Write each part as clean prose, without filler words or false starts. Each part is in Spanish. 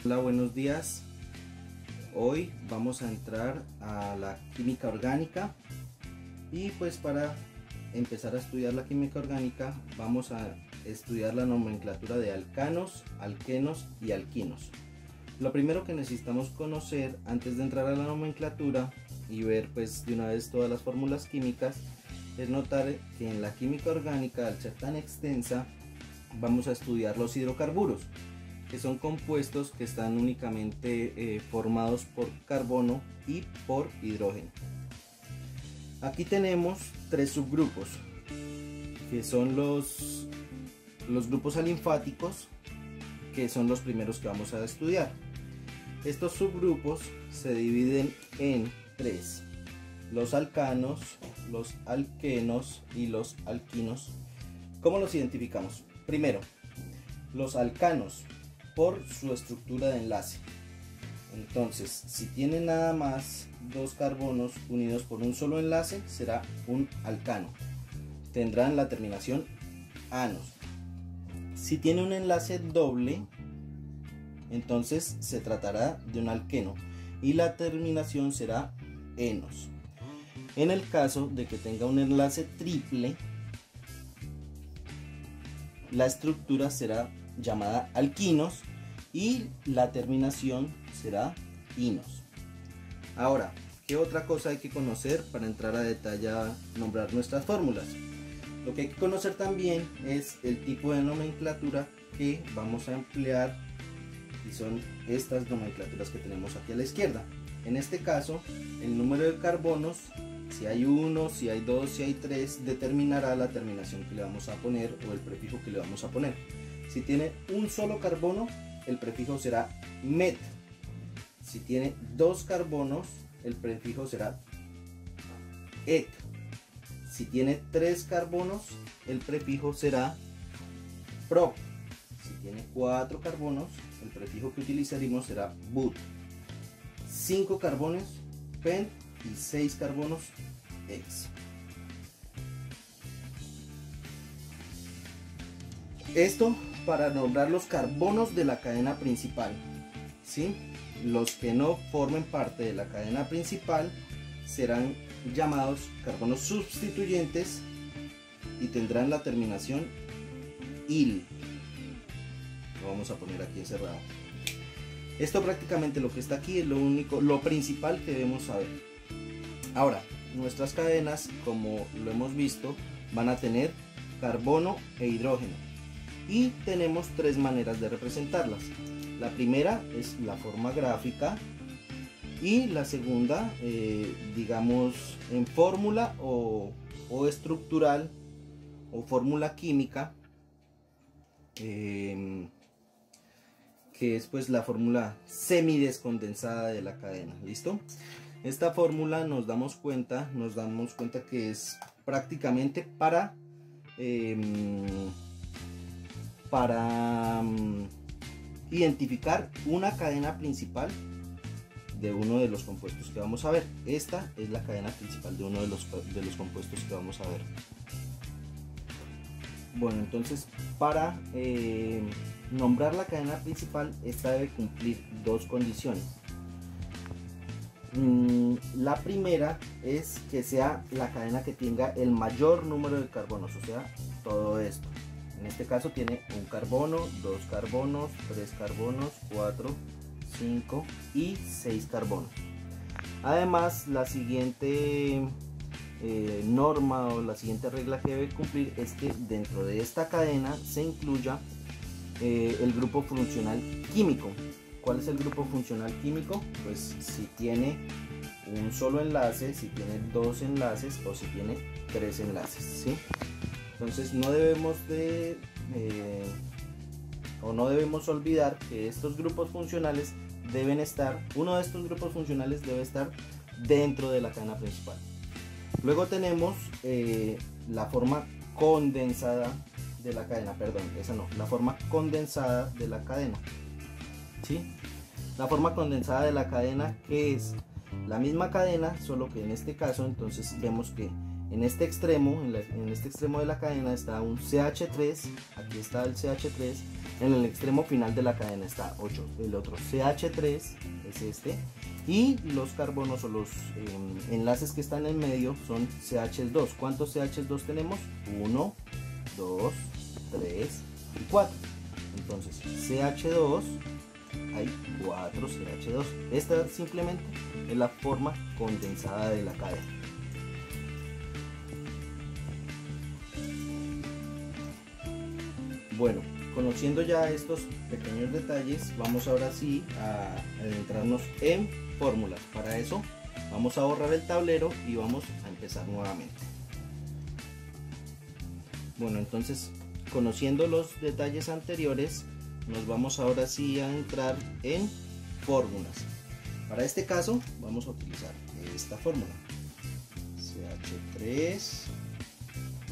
Hola, buenos días. Hoy vamos a entrar a la química orgánica y pues para empezar a estudiar la química orgánica vamos a estudiar la nomenclatura de alcanos, alquenos y alquinos. Lo primero que necesitamos conocer antes de entrar a la nomenclatura y ver pues de una vez todas las fórmulas químicas es notar que en la química orgánica, al ser tan extensa, vamos a estudiar los hidrocarburos, que son compuestos que están únicamente formados por carbono y por hidrógeno. Aquí tenemos tres subgrupos, que son los grupos alinfáticos, que son los primeros que vamos a estudiar. Estos subgrupos se dividen en tres: los alcanos, los alquenos y los alquinos. ¿Cómo los identificamos? Primero, los alcanos, por su estructura de enlace. Entonces, si tiene nada más dos carbonos unidos por un solo enlace, será un alcano. Tendrán la terminación anos. Si tiene un enlace doble, entonces se tratará de un alqueno y la terminación será enos. En el caso de que tenga un enlace triple, la estructura será llamada alquinos y la terminación será inos. Ahora, ¿qué otra cosa hay que conocer para entrar a detalle a nombrar nuestras fórmulas? Lo que hay que conocer también es el tipo de nomenclatura que vamos a emplear, y son estas nomenclaturas que tenemos aquí a la izquierda. En este caso, el número de carbonos, si hay uno, si hay dos, si hay tres, determinará la terminación que le vamos a poner o el prefijo que le vamos a poner. Si tiene un solo carbono, el prefijo será met. Si tiene dos carbonos, el prefijo será ec. Si tiene tres carbonos, el prefijo será prop. Si tiene cuatro carbonos, el prefijo que utilizaremos será but. 5 carbones, pen, y 6 carbonos, ex. Esto para nombrar los carbonos de la cadena principal, ¿sí? Los que no formen parte de la cadena principal serán llamados carbonos sustituyentes y tendrán la terminación il. Lo vamos a poner aquí encerrado. Esto prácticamente lo que está aquí es lo principal que debemos saber. Ahora, nuestras cadenas, como lo hemos visto, van a tener carbono e hidrógeno. Y tenemos tres maneras de representarlas. La primera es la forma gráfica y la segunda, digamos, en fórmula o estructural o fórmula química, que es pues la fórmula semidescondensada de la cadena. ¿Listo? Esta fórmula nos damos cuenta que es prácticamente para identificar una cadena principal de uno de los compuestos que vamos a ver. Esta es la cadena principal de uno de los compuestos que vamos a ver. Bueno, entonces para nombrar la cadena principal, esta debe cumplir dos condiciones. La primera es que sea la cadena que tenga el mayor número de carbonos, o sea, todo esto. En este caso tiene un carbono, dos carbonos, tres carbonos, 4, 5 y 6 carbonos. Además, la siguiente norma o la siguiente regla que debe cumplir es que dentro de esta cadena se incluya el grupo funcional químico. ¿Cuál es el grupo funcional químico? Pues si tiene un solo enlace, si tiene dos enlaces o si tiene tres enlaces, ¿sí? Entonces no debemos no debemos olvidar que estos grupos funcionales deben estar, uno de estos grupos funcionales debe estar dentro de la cadena principal. Luego tenemos la forma condensada de la cadena, la forma condensada de la cadena, ¿sí? La forma condensada de la cadena, que es la misma cadena, solo que en este caso entonces vemos que en este extremo, en este extremo de la cadena está un CH3, aquí está el CH3, en el extremo final de la cadena está el otro CH3, es este, y los carbonos o los enlaces que están en medio son CH2. ¿Cuántos CH2 tenemos? 1, 2, 3 y 4. Entonces CH2, hay 4 CH2. Esta simplemente es la forma condensada de la cadena. Bueno, conociendo ya estos pequeños detalles, vamos ahora sí a adentrarnos en fórmulas. Para eso vamos a borrar el tablero y vamos a empezar nuevamente. Bueno, entonces, conociendo los detalles anteriores, nos vamos ahora sí a entrar en fórmulas. Para este caso vamos a utilizar esta fórmula: CH3,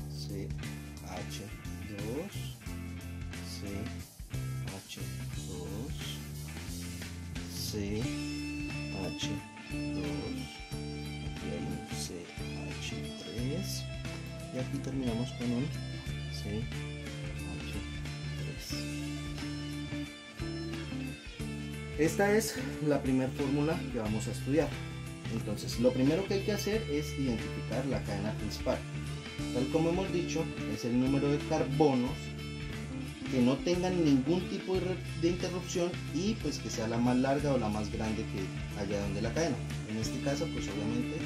CH2, CH2, CH2, aquí hay un CH3 y aquí terminamos con un CH3. Esta es la primera fórmula que vamos a estudiar. Entonces, lo primero que hay que hacer es identificar la cadena principal. Tal como hemos dicho, es el número de carbonos que no tengan ningún tipo de interrupción y pues que sea la más larga o la más grande que haya donde la cadena. En este caso, pues obviamente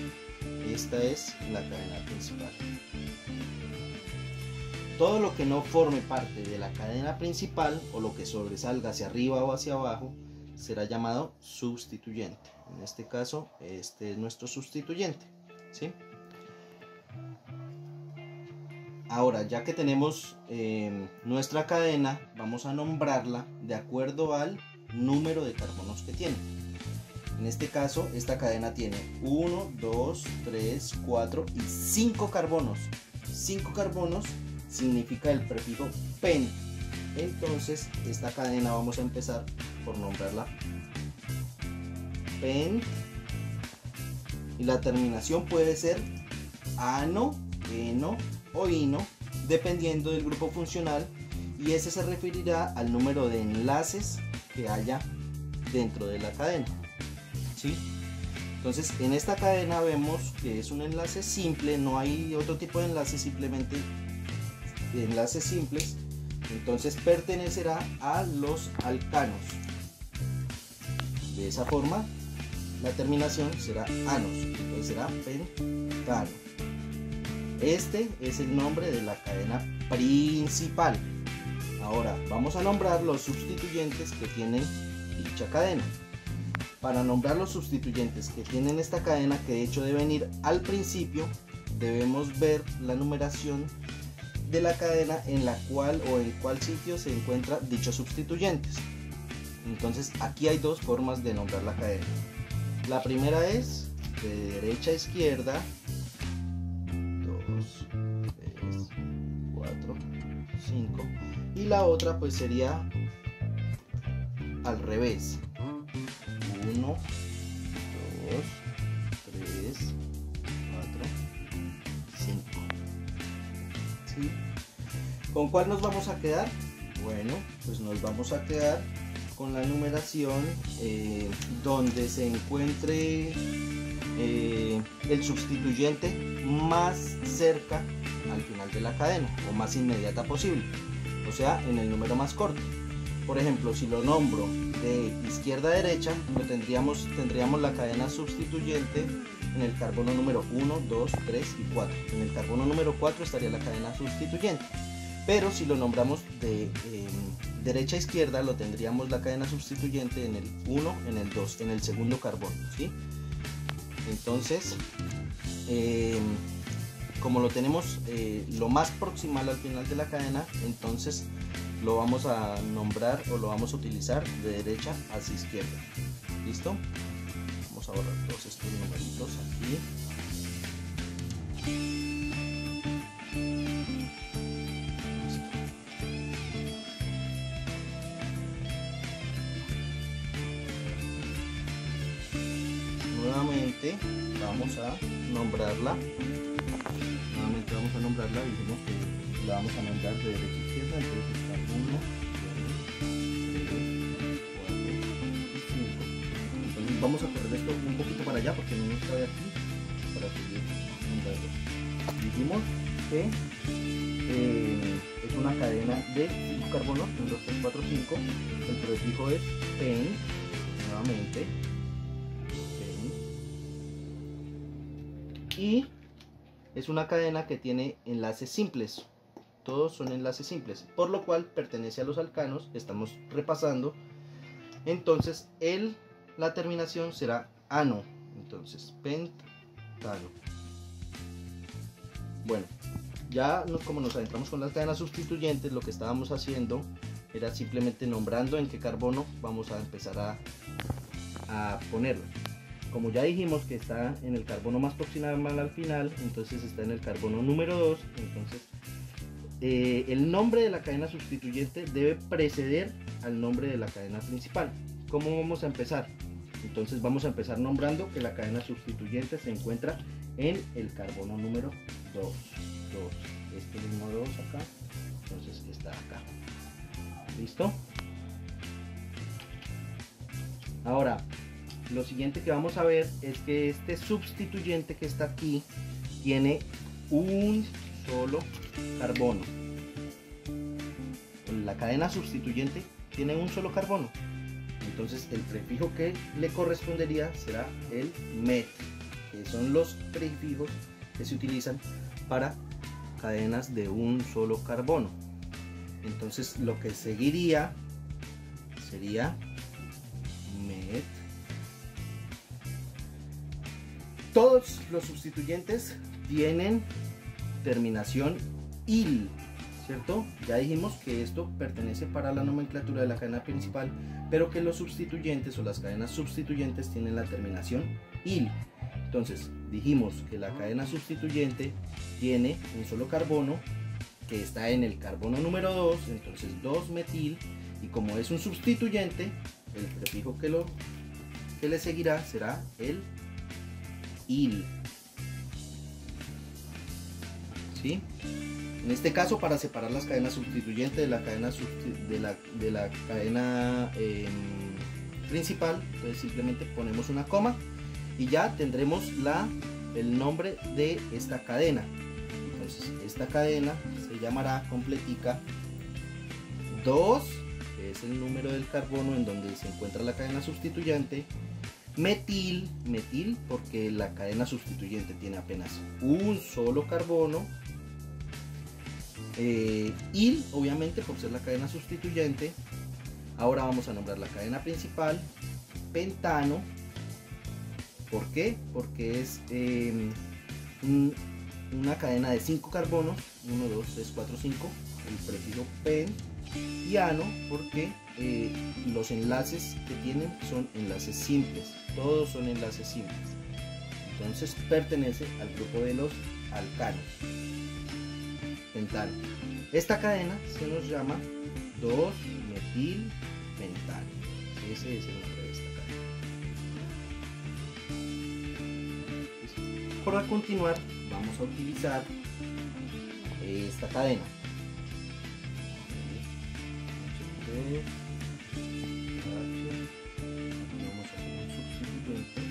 esta es la cadena principal. Todo lo que no forme parte de la cadena principal o lo que sobresalga hacia arriba o hacia abajo será llamado sustituyente. En este caso, este es nuestro sustituyente, ¿sí? Ahora, ya que tenemos nuestra cadena, vamos a nombrarla de acuerdo al número de carbonos que tiene. En este caso, esta cadena tiene 1, 2, 3, 4 y 5 carbonos. 5 carbonos significa el prefijo pen. Entonces, esta cadena vamos a empezar por nombrarla pen. Y la terminación puede ser ano, eno o ino, dependiendo del grupo funcional, y ese se referirá al número de enlaces que haya dentro de la cadena, ¿sí? Entonces, en esta cadena vemos que es un enlace simple, no hay otro tipo de enlace, simplemente enlaces simples. Entonces pertenecerá a los alcanos. De esa forma la terminación será anos, entonces será pentano. Este es el nombre de la cadena principal. Ahora vamos a nombrar los sustituyentes que tienen dicha cadena. Para nombrar los sustituyentes que tienen esta cadena, que de hecho deben ir al principio, debemos ver la numeración de la cadena en la cual o en cuál sitio se encuentra dichos sustituyentes. Entonces aquí hay dos formas de nombrar la cadena. La primera es de derecha a izquierda, 2, 3, 4, 5, y la otra pues sería al revés: 1, 2, 3, 4, 5. ¿Sí? ¿Con cuál nos vamos a quedar? Bueno, pues nos vamos a quedar con la numeración donde se encuentre el sustituyente más cerca al final de la cadena o más inmediata posible, o sea, en el número más corto. Por ejemplo, si lo nombro de izquierda a derecha, tendríamos la cadena sustituyente en el carbono número 1, 2, 3 y 4. En el carbono número 4 estaría la cadena sustituyente. Pero si lo nombramos de derecha a izquierda, lo tendríamos la cadena sustituyente en el 1, en el 2, en el segundo carbono, ¿sí? Entonces, como lo tenemos lo más proximal al final de la cadena, entonces lo vamos a nombrar o lo vamos a utilizar de derecha hacia izquierda. ¿Listo? Vamos a borrar todos estos numeritos aquí. Nuevamente vamos a nombrarla que vamos a nombrarla, dijimos que la vamos a nombrar de derecha a izquierda, entonces está 1, 2, 3, 4 y 5. Entonces vamos a correr esto un poquito para allá porque no nos cabe aquí para seguir nombrando. Dijimos que es una cadena de 5 carbonos, 1, 2, 3, 4, 5. El prefijo es pen, nuevamente, pen. Y es una cadena que tiene enlaces simples. Todos son enlaces simples, por lo cual pertenece a los alcanos. Estamos repasando. Entonces la terminación será ano. Entonces pentano. Bueno, ya como nos adentramos con las cadenas sustituyentes, lo que estábamos haciendo era simplemente nombrando en qué carbono vamos a empezar a ponerla. Como ya dijimos que está en el carbono más proximal al final, entonces está en el carbono número 2. Entonces el nombre de la cadena sustituyente debe preceder al nombre de la cadena principal. ¿Cómo vamos a empezar? Entonces vamos a empezar nombrando que la cadena sustituyente se encuentra en el carbono número 2. Este mismo 2 acá, entonces está acá. ¿Listo? Ahora, lo siguiente que vamos a ver es que este sustituyente que está aquí tiene un solo carbono. La cadena sustituyente tiene un solo carbono. Entonces el prefijo que le correspondería será el met, que son los prefijos que se utilizan para cadenas de un solo carbono. Entonces lo que seguiría sería met. Todos los sustituyentes tienen terminación il, ¿cierto? Ya dijimos que esto pertenece para la nomenclatura de la cadena principal, pero que los sustituyentes o las cadenas sustituyentes tienen la terminación il. Entonces dijimos que la cadena sustituyente tiene un solo carbono que está en el carbono número 2, entonces 2-metil, y como es un sustituyente, el prefijo que le seguirá será el il. ¿Sí? En este caso, para separar las cadenas sustituyentes de la cadena principal, entonces simplemente ponemos una coma y ya tendremos el nombre de esta cadena. Entonces esta cadena se llamará completica 2, que es el número del carbono en donde se encuentra la cadena sustituyente, metil porque la cadena sustituyente tiene apenas un solo carbono, il obviamente por ser la cadena sustituyente. Ahora vamos a nombrar la cadena principal, pentano. ¿Por qué? Porque es una cadena de 5 carbonos, 1, 2, 3, 4, 5, el prefijo pen, y ano porque los enlaces que tienen son enlaces simples, todos son enlaces simples, entonces pertenece al grupo de los alcanos, pentano. Esta cadena se nos llama 2-metil pentano, ese es el nombre de esta cadena. Para continuar vamos a utilizar esta cadena. Vamos a hacer un sustituyente.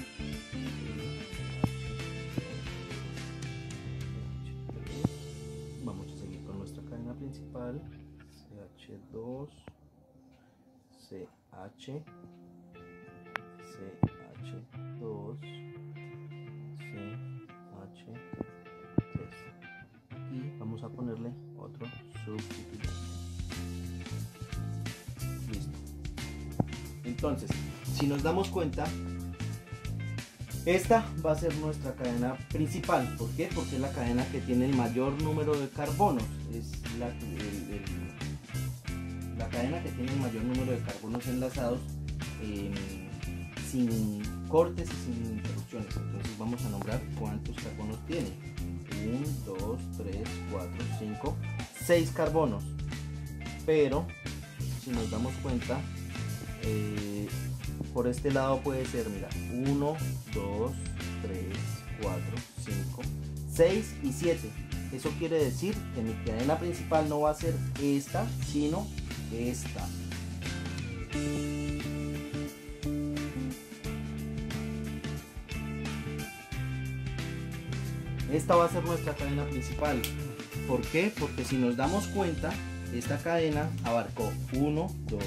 Vamos a seguir con nuestra cadena principal. CH2, CH, CH2, CH3. Y vamos a ponerle otro sustituyente. Listo. Entonces, si nos damos cuenta, esta va a ser nuestra cadena principal. ¿Por qué? Porque es la cadena que tiene el mayor número de carbonos. Es la cadena que tiene el mayor número de carbonos enlazados sin cortes y sin interrupciones. Entonces vamos a nombrar cuántos carbonos tiene. 1, 2, 3, 4, 5, 6 carbonos. Pero si nos damos cuenta, por este lado puede ser, mira, 1, 2, 3, 4, 5, 6 y 7. Eso quiere decir que mi cadena principal no va a ser esta, sino esta. Esta va a ser nuestra cadena principal. ¿Por qué? Porque si nos damos cuenta, esta cadena abarcó 1, 2,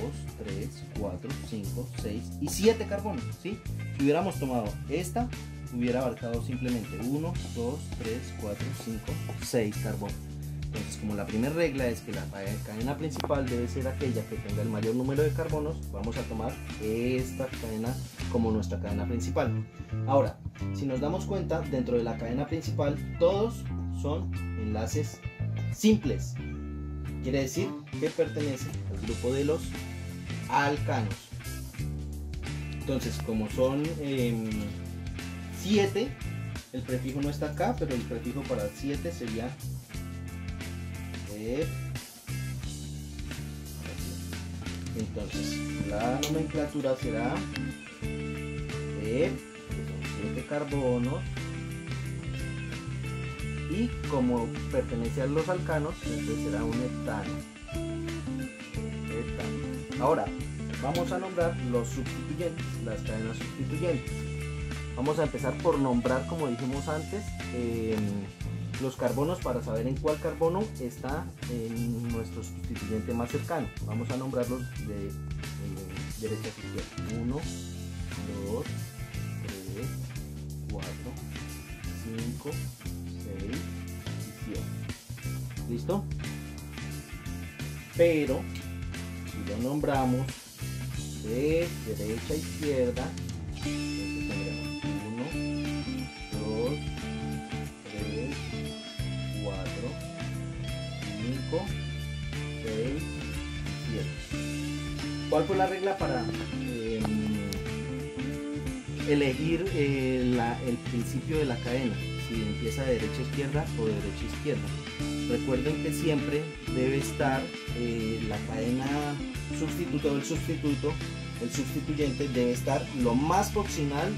3, 4, 5, 6 y 7 carbonos, ¿sí? Si hubiéramos tomado esta, hubiera abarcado simplemente 1, 2, 3, 4, 5, 6 carbonos. Entonces, como la primera regla es que la cadena principal debe ser aquella que tenga el mayor número de carbonos, vamos a tomar esta cadena como nuestra cadena principal. Ahora, si nos damos cuenta, dentro de la cadena principal todos son enlaces simples. Quiere decir que pertenece al grupo de los alcanos. Entonces, como son 7, el prefijo no está acá, pero el prefijo para 7 sería EP. Entonces, la nomenclatura será EP, que son 7 carbonos. Y como pertenece a los alcanos, entonces será un heptano. Ahora, vamos a nombrar los sustituyentes, las cadenas sustituyentes. Vamos a empezar por nombrar, como dijimos antes, los carbonos para saber en cuál carbono está en nuestro sustituyente más cercano. Vamos a nombrarlos de derecha a izquierda. 1, 2, 3, 4, 5, 6 y 7. ¿Listo? Pero si lo nombramos de derecha a izquierda, entonces tendremos 1, 2, 3, 4, 5, 6 y 7. ¿Cuál fue la regla para elegir el principio de la cadena? Si empieza de derecha a izquierda o de derecha a izquierda. Recuerden que siempre debe estar la cadena sustituto o el sustituyente debe estar lo más proximal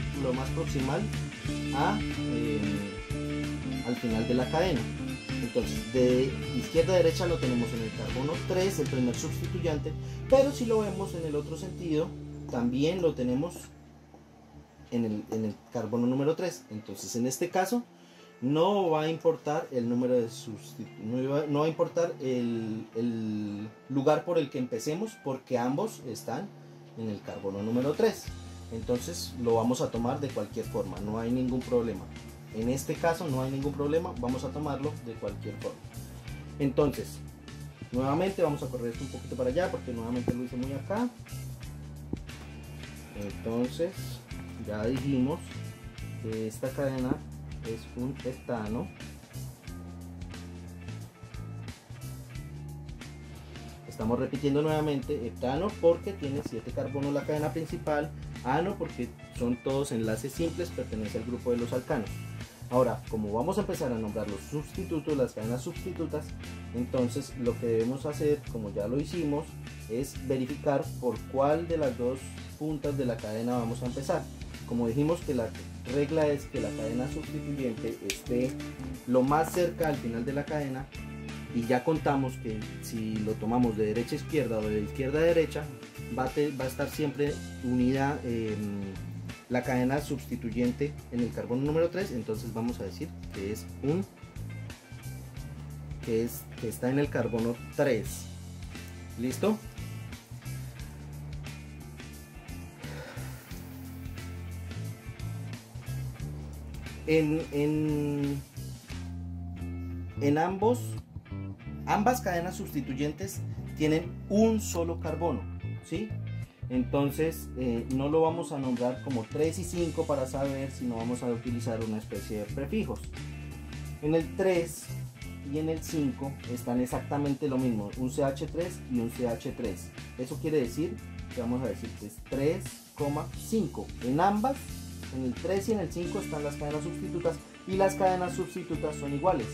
al final de la cadena. Entonces, de izquierda a derecha lo tenemos en el carbono 3, el primer sustituyente, pero si lo vemos en el otro sentido, también lo tenemos en el carbono número 3. Entonces, en este caso, no va a importar el número de sustituto, no va a importar el lugar por el que empecemos, porque ambos están en el carbono número 3. Entonces lo vamos a tomar de cualquier forma, no hay ningún problema. En este caso no hay ningún problema, vamos a tomarlo de cualquier forma. Entonces, nuevamente vamos a correr esto un poquito para allá, porque nuevamente lo hice muy acá. Entonces, ya dijimos que esta cadena es un heptano. Estamos repitiendo nuevamente, heptano porque tiene 7 carbonos la cadena principal, ano porque son todos enlaces simples, pertenece al grupo de los alcanos. Ahora, como vamos a empezar a nombrar los sustitutos, las cadenas sustitutas, entonces lo que debemos hacer, como ya lo hicimos, es verificar por cuál de las dos puntas de la cadena vamos a empezar. Como dijimos que la regla es que la cadena sustituyente esté lo más cerca al final de la cadena, y ya contamos que si lo tomamos de derecha a izquierda o de izquierda a derecha, va a estar siempre unida la cadena sustituyente en el carbono número 3. Entonces vamos a decir que es que está en el carbono 3. ¿Listo? En ambas cadenas sustituyentes tienen un solo carbono, ¿sí? Entonces no lo vamos a nombrar como 3 y 5 para saber, sino vamos a utilizar una especie de prefijos. En el 3 y en el 5 están exactamente lo mismo, un CH3 y un CH3. Eso quiere decir que vamos a decir que es 3,5. En ambas, en el 3 y en el 5 están las cadenas sustitutas, y las cadenas sustitutas son iguales.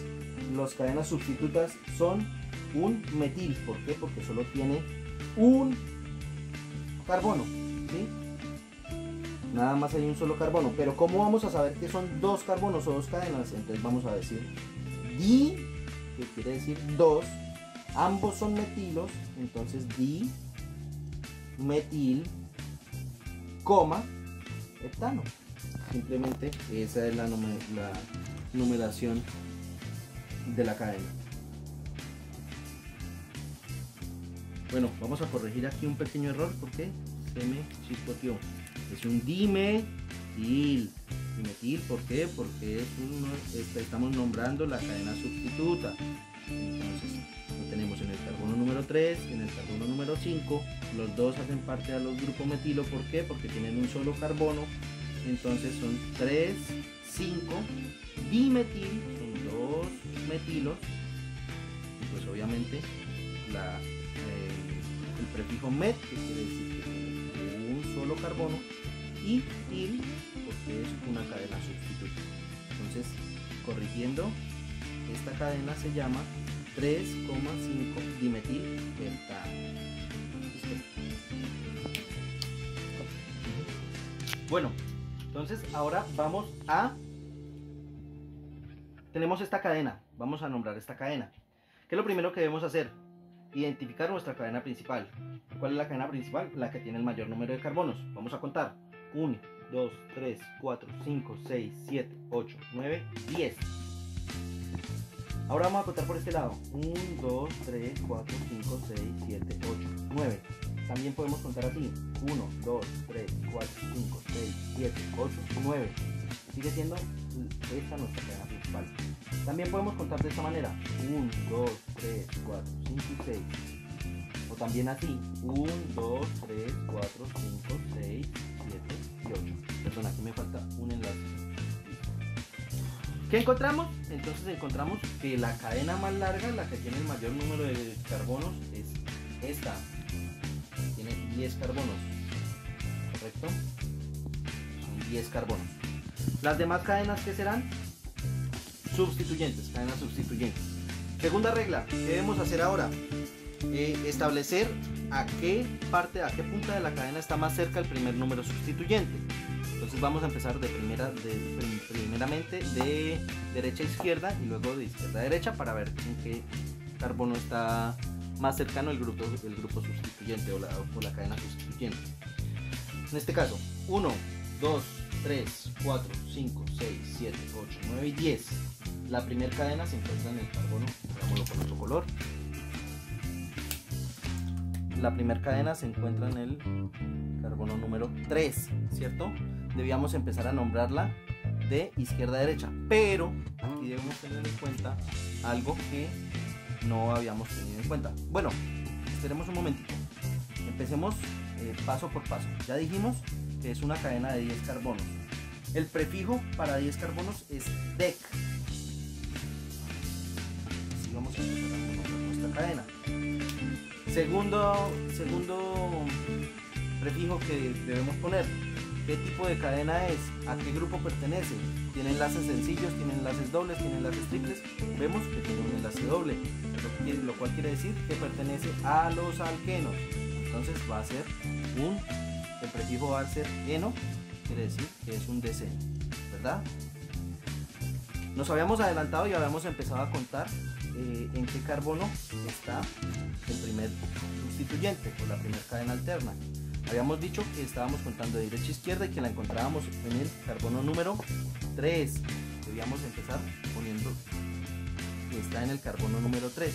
Las cadenas sustitutas son un metil. ¿Por qué? Porque solo tiene un carbono, ¿sí? Nada más hay un solo carbono. Pero ¿cómo vamos a saber que son dos carbonos o dos cadenas? Entonces vamos a decir que quiere decir 2, ambos son metilos, entonces dimetil, coma, heptano. Simplemente esa es la numeración de la cadena. Bueno, vamos a corregir aquí un pequeño error porque se me chispoteó. Es un dimetil. Dimetil, ¿por qué? Porque estamos nombrando la cadena sustituta. Entonces lo tenemos en el carbono número 3, en el carbono número 5. Los dos hacen parte de los grupos metilo. ¿Por qué? Porque tienen un solo carbono. Entonces son 3, 5, dimetil, son 2 metilos. Y pues obviamente el prefijo met, que quiere decir que tiene un solo carbono, y til, porque es una cadena sustituta. Entonces, corrigiendo, esta cadena se llama 3,5 dimetil heptano. Bueno, entonces ahora tenemos esta cadena, vamos a nombrar esta cadena. ¿Qué es lo primero que debemos hacer? Identificar nuestra cadena principal. ¿Cuál es la cadena principal? La que tiene el mayor número de carbonos. Vamos a contar. 1, 2, 3, 4, 5, 6, 7, 8, 9, 10. Ahora vamos a contar por este lado. 1, 2, 3, 4, 5, 6, 7, 8, 9. También podemos contar así. 1, 2, 3, 4, 5, 6, 7, 8, 9. Sigue siendo esta nuestra cadena principal. También podemos contar de esta manera. 1, 2, 3, 4, 5 y 6. O también así. 1, 2, 3, 4, 5, 6, 7 y 8. Perdón, aquí me falta un enlace. ¿Qué encontramos? Entonces encontramos que la cadena más larga, la que tiene el mayor número de carbonos, es esta. Tiene 10 carbonos. ¿Correcto? Son 10 carbonos. Las demás cadenas, ¿qué serán? Sustituyentes, cadenas sustituyentes. Segunda regla, ¿qué debemos hacer ahora? Establecer a qué punta de la cadena está más cerca el primer número sustituyente. Entonces vamos a empezar primeramente de derecha a izquierda y luego de izquierda a derecha para ver en qué carbono está más cercano el grupo sustituyente o la cadena sustituyente. En este caso, 1, 2, 3, 4, 5, 6, 7, 8, 9 y 10. La primera cadena se encuentra en el carbono, veámoslo con otro color. La primera cadena se encuentra en el carbono número 3, ¿cierto? Debíamos empezar a nombrarla de izquierda a derecha, pero aquí debemos tener en cuenta algo que no habíamos tenido en cuenta. Bueno, esperemos un momentito. Empecemos paso por paso. Ya dijimos que es una cadena de 10 carbonos. El prefijo para 10 carbonos es dec. Así vamos a empezar a nombrar nuestra cadena. Segundo prefijo que debemos poner. ¿Qué tipo de cadena es? ¿A qué grupo pertenece? ¿Tiene enlaces sencillos? ¿Tiene enlaces dobles? ¿Tiene enlaces triples? Vemos que tiene un enlace doble, lo cual quiere decir que pertenece a los alquenos. Entonces va a ser el prefijo va a ser eno, quiere decir que es un deceno, ¿verdad? Nos habíamos adelantado y habíamos empezado a contar en qué carbono está el primer sustituyente o la primera cadena alterna. Habíamos dicho que estábamos contando de derecha a izquierda y que la encontrábamos en el carbono número 3. Debíamos empezar poniendo que está en el carbono número 3.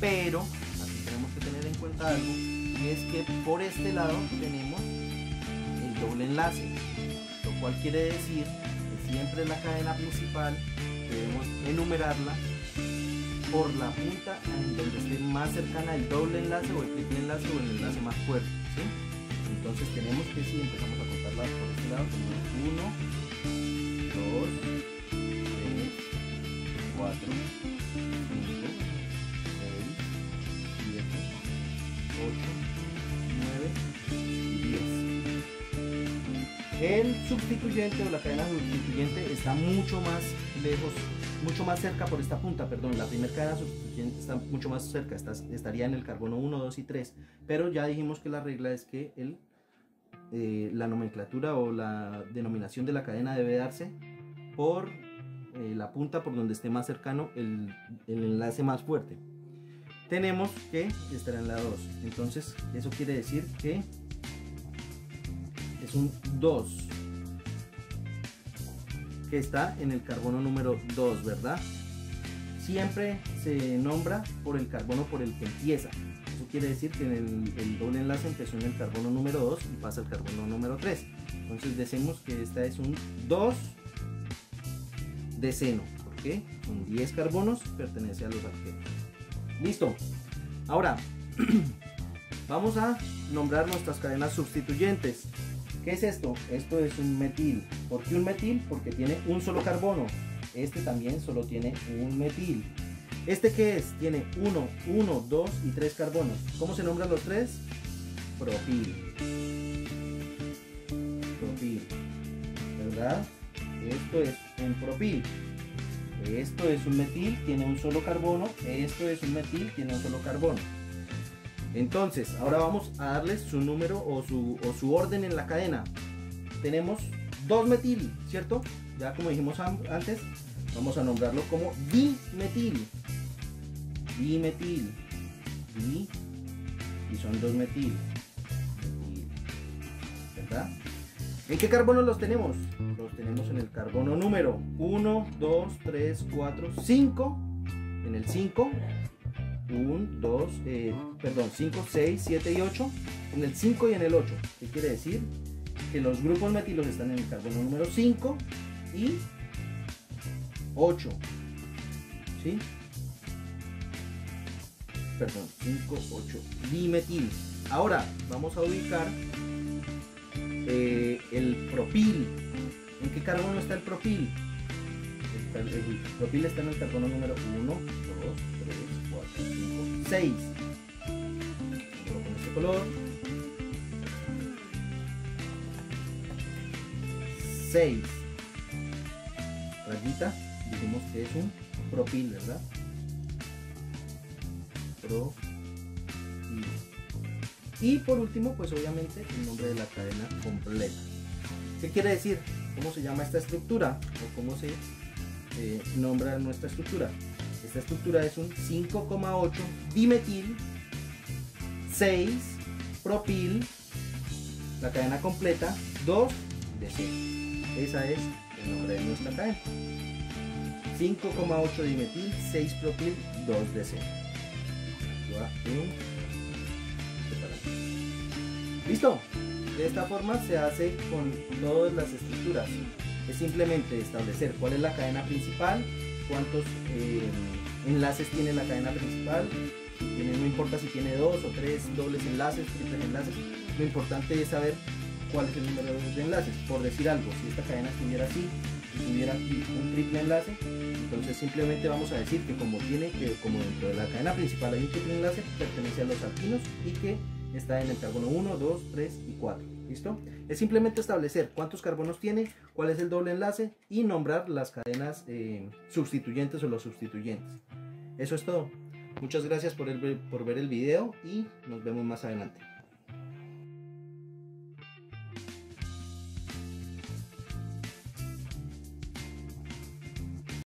Pero aquí tenemos que tener en cuenta algo, y es que por este lado tenemos el doble enlace, lo cual quiere decir que siempre la cadena principal debemos enumerarla por la punta en donde esté más cercana el doble enlace o el triple enlace o el enlace más fuerte, ¿sí? Entonces tenemos que, si empezamos a contarla por este lado, tenemos 1, 2, 3, 4, 5, 6, 7, 8, 9 y 10. El sustituyente o la cadena sustituyente está mucho más lejos, mucho más cerca por esta punta, perdón, la primera cadena sustituyente está mucho más cerca, estaría en el carbono 1, 2 y 3, pero ya dijimos que la regla es que la nomenclatura o la denominación de la cadena debe darse por la punta por donde esté más cercano el enlace más fuerte. Tenemos que estará en la 2, entonces eso quiere decir que es un 2 que está en el carbono número 2, ¿verdad? Siempre se nombra por el carbono por el que empieza. Eso quiere decir que el doble enlace empezó en el carbono número 2 y pasa al carbono número 3. Entonces decimos que esta es un 2 deceno, porque son 10 carbonos, pertenece a los alquenos. Listo. Ahora vamos a nombrar nuestras cadenas sustituyentes. ¿Qué es esto? Esto es un metil. ¿Por qué un metil? Porque tiene un solo carbono. Este también solo tiene un metil. ¿Este qué es? Tiene 1, 2 y 3 carbonos. ¿Cómo se nombran los 3? Propil. Propil. ¿Verdad? Esto es un propil. Esto es un metil, tiene un solo carbono. Esto es un metil, tiene un solo carbono. Entonces, ahora vamos a darles su número o su orden en la cadena. Tenemos 2 metil, ¿cierto? Ya como dijimos antes, vamos a nombrarlo como dimetil. Dimetil. Y son 2 metil. ¿Verdad? ¿En qué carbono los tenemos? Los tenemos en el carbono número 1, 2, 3, 4, 5. En el 5. 5, 6, 7 y 8. En el 5 y en el 8. ¿Qué quiere decir? Que los grupos metilos están en el carbono número 5 y 8. ¿Sí? Perdón, 5, 8. Dimetil. Ahora vamos a ubicar el propil. ¿En qué carbono está el propil? El propil está en el carbono número 1, 2, 3, 4, 5, 6. Con este color. 6. Rayita, dijimos que es un propil, ¿verdad? Propil. Y por último, pues obviamente el nombre de la cadena completa. ¿Qué quiere decir? ¿Cómo se llama esta estructura? ¿O cómo se nombra nuestra estructura? Esta estructura es un 5,8 dimetil, 6 propil, la cadena completa, 2 deceno. Esa es el nombre de nuestra cadena. 5,8 dimetil, 6 propil, 2 deceno. ¿Listo? De esta forma se hace con todas las estructuras. Es simplemente establecer cuál es la cadena principal, cuántos enlaces tiene la cadena principal. No importa si tiene 2 o 3 dobles enlaces, triples enlaces. Lo importante es saber cuál es el número de enlaces. Por decir algo, si esta cadena estuviera así y tuviera aquí un triple enlace, entonces simplemente vamos a decir que como dentro de la cadena principal hay un triple enlace, pertenece a los alquinos y que está en el carbono 1, 2, 3 y 4. ¿Listo? Es simplemente establecer cuántos carbonos tiene, cuál es el doble enlace y nombrar las cadenas sustituyentes o los sustituyentes. Eso es todo. Muchas gracias por ver el video y nos vemos más adelante.